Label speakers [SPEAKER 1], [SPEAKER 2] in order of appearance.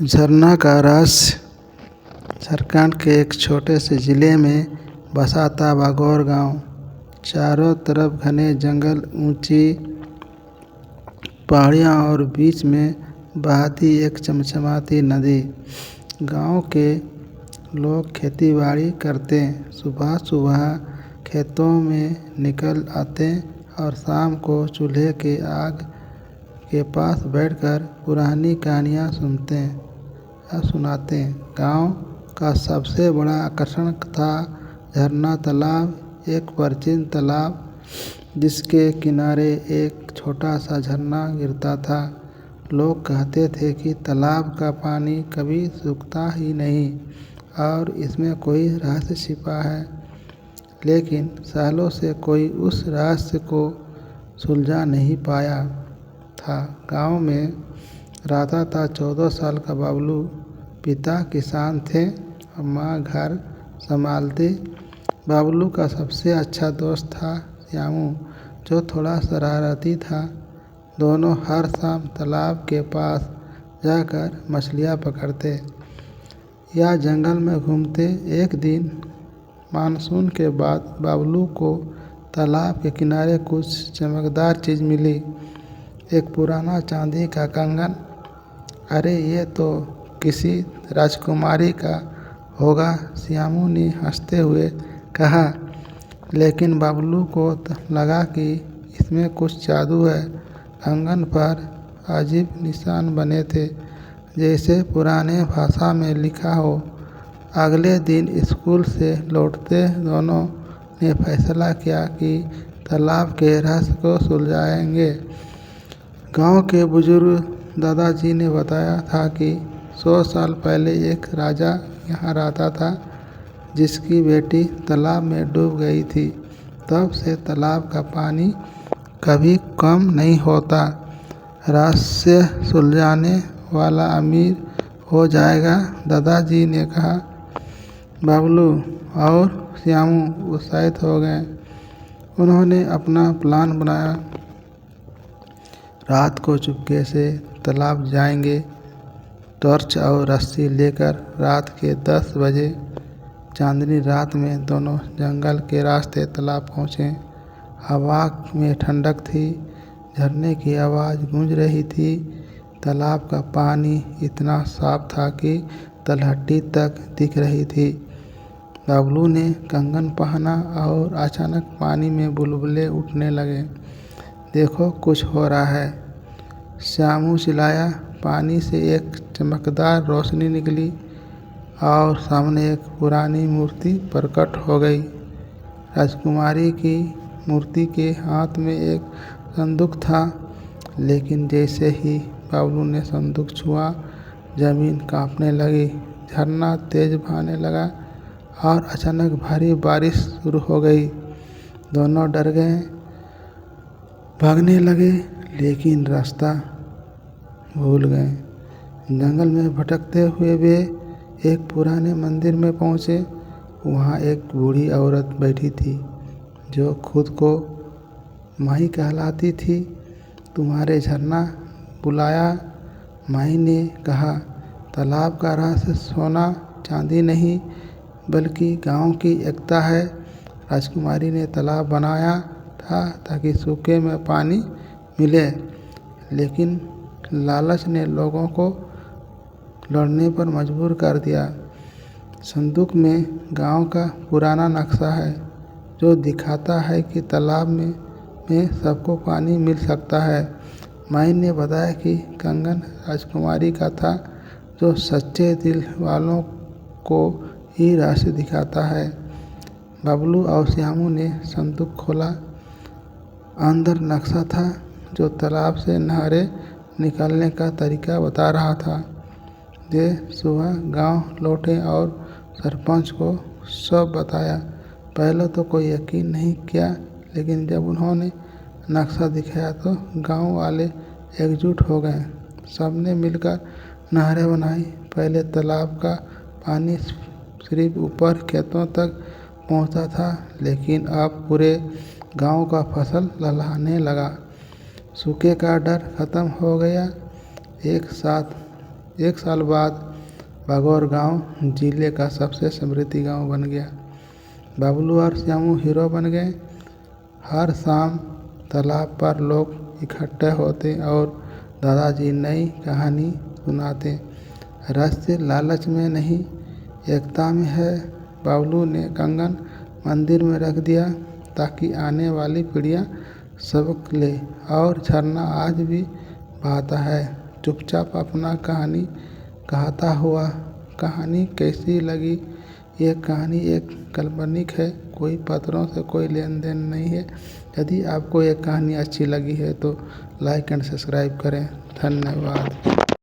[SPEAKER 1] झरना का रहस्य। झारखंड के एक छोटे से ज़िले में बसा था बागौर गांव। चारों तरफ घने जंगल, ऊंची पहाड़ियां और बीच में बहती एक चमचमाती नदी। गांव के लोग खेती बाड़ी करते, सुबह सुबह खेतों में निकल आते और शाम को चूल्हे के आग के पास बैठकर पुरानी कहानियाँ सुनाते। गांव का सबसे बड़ा आकर्षण था झरना तालाब, एक प्राचीन तालाब जिसके किनारे एक छोटा सा झरना गिरता था। लोग कहते थे कि तालाब का पानी कभी सूखता ही नहीं और इसमें कोई रहस्य छिपा है, लेकिन सालों से कोई उस रहस्य को सुलझा नहीं पाया था। गांव में रहता था 14 साल का बबलू। पिता किसान थे और माँ घर संभालती। बबलू का सबसे अच्छा दोस्त था श्यामू, जो थोड़ा शरारती था। दोनों हर शाम तालाब के पास जाकर मछलियाँ पकड़ते या जंगल में घूमते। एक दिन मानसून के बाद बबलू को तालाब के किनारे कुछ चमकदार चीज़ मिली, एक पुराना चांदी का कंगन। अरे ये तो किसी राजकुमारी का होगा, श्यामू ने हंसते हुए कहा। लेकिन बबलू को लगा कि इसमें कुछ जादू है। कंगन पर अजीब निशान बने थे, जैसे पुराने भाषा में लिखा हो। अगले दिन स्कूल से लौटते दोनों ने फैसला किया कि तालाब के रहस्य को सुलझाएंगे। गांव के बुजुर्ग दादाजी ने बताया था कि 100 साल पहले एक राजा यहाँ रहता था, जिसकी बेटी तालाब में डूब गई थी। तब से तालाब का पानी कभी कम नहीं होता। रहस्य सुलझाने वाला अमीर हो जाएगा, दादाजी ने कहा। बबलू और श्यामू उत्साहित हो गए। उन्होंने अपना प्लान बनाया। रात को चुपके से तालाब जाएंगे, टॉर्च और रस्सी लेकर। रात के 10 बजे चांदनी रात में दोनों जंगल के रास्ते तालाब पहुँचे। हवा में ठंडक थी, झरने की आवाज़ गूंज रही थी। तालाब का पानी इतना साफ था कि तलहटी तक दिख रही थी। बबलू ने कंगन पहना और अचानक पानी में बुलबुले उठने लगे। देखो, कुछ हो रहा है, श्यामू चिल्लाया। पानी से एक चमकदार रोशनी निकली और सामने एक पुरानी मूर्ति प्रकट हो गई। राजकुमारी की मूर्ति के हाथ में एक संदूक था, लेकिन जैसे ही बबलू ने संदूक छुआ, जमीन कांपने लगी। झरना तेज बहने लगा और अचानक भारी बारिश शुरू हो गई। दोनों डर गए, भागने लगे, लेकिन रास्ता भूल गए। जंगल में भटकते हुए वे एक पुराने मंदिर में पहुँचे। वहाँ एक बूढ़ी औरत बैठी थी, जो खुद को माई कहलाती थी। तुम्हारे झरना बुलाया, माई ने कहा। तालाब का रहस्य सोना चांदी नहीं, बल्कि गांव की एकता है। राजकुमारी ने तालाब बनाया था ताकि सूखे में पानी मिले, लेकिन लालच ने लोगों को लड़ने पर मजबूर कर दिया। संदूक में गांव का पुराना नक्शा है, जो दिखाता है कि तालाब में सबको पानी मिल सकता है। माई ने बताया कि कंगन राजकुमारी का था, जो सच्चे दिल वालों को ही रास्ते दिखाता है। बबलू और श्यामू ने संदूक खोला। अंदर नक्शा था, जो तालाब से नहरें निकालने का तरीका बता रहा था। वे सुबह गांव लौटे और सरपंच को सब बताया। पहले तो कोई यकीन नहीं किया, लेकिन जब उन्होंने नक्शा दिखाया तो गांव वाले एकजुट हो गए। सबने मिलकर नहरें बनाई। पहले तालाब का पानी सिर्फ ऊपर खेतों तक पहुंचता था, लेकिन अब पूरे गांव का फसल लहलहाने लगा। सूखे का डर खत्म हो गया। एक साथ 1 साल बाद बागौर गांव जिले का सबसे समृद्धि गांव बन गया। बबलू और श्यामू हीरो बन गए। हर शाम तालाब पर लोग इकट्ठे होते और दादाजी नई कहानी सुनाते। रहस्य लालच में नहीं, एकता में है। बबलू ने कंगन मंदिर में रख दिया ताकि आने वाली पीढ़ियां सबक ले, और झरना आज भी बहता है चुपचाप अपना कहानी कहता हुआ। कहानी कैसी लगी? ये कहानी एक काल्पनिक है, कोई पात्रों से कोई लेन देन नहीं है। यदि आपको ये कहानी अच्छी लगी है तो लाइक एंड सब्सक्राइब करें। धन्यवाद।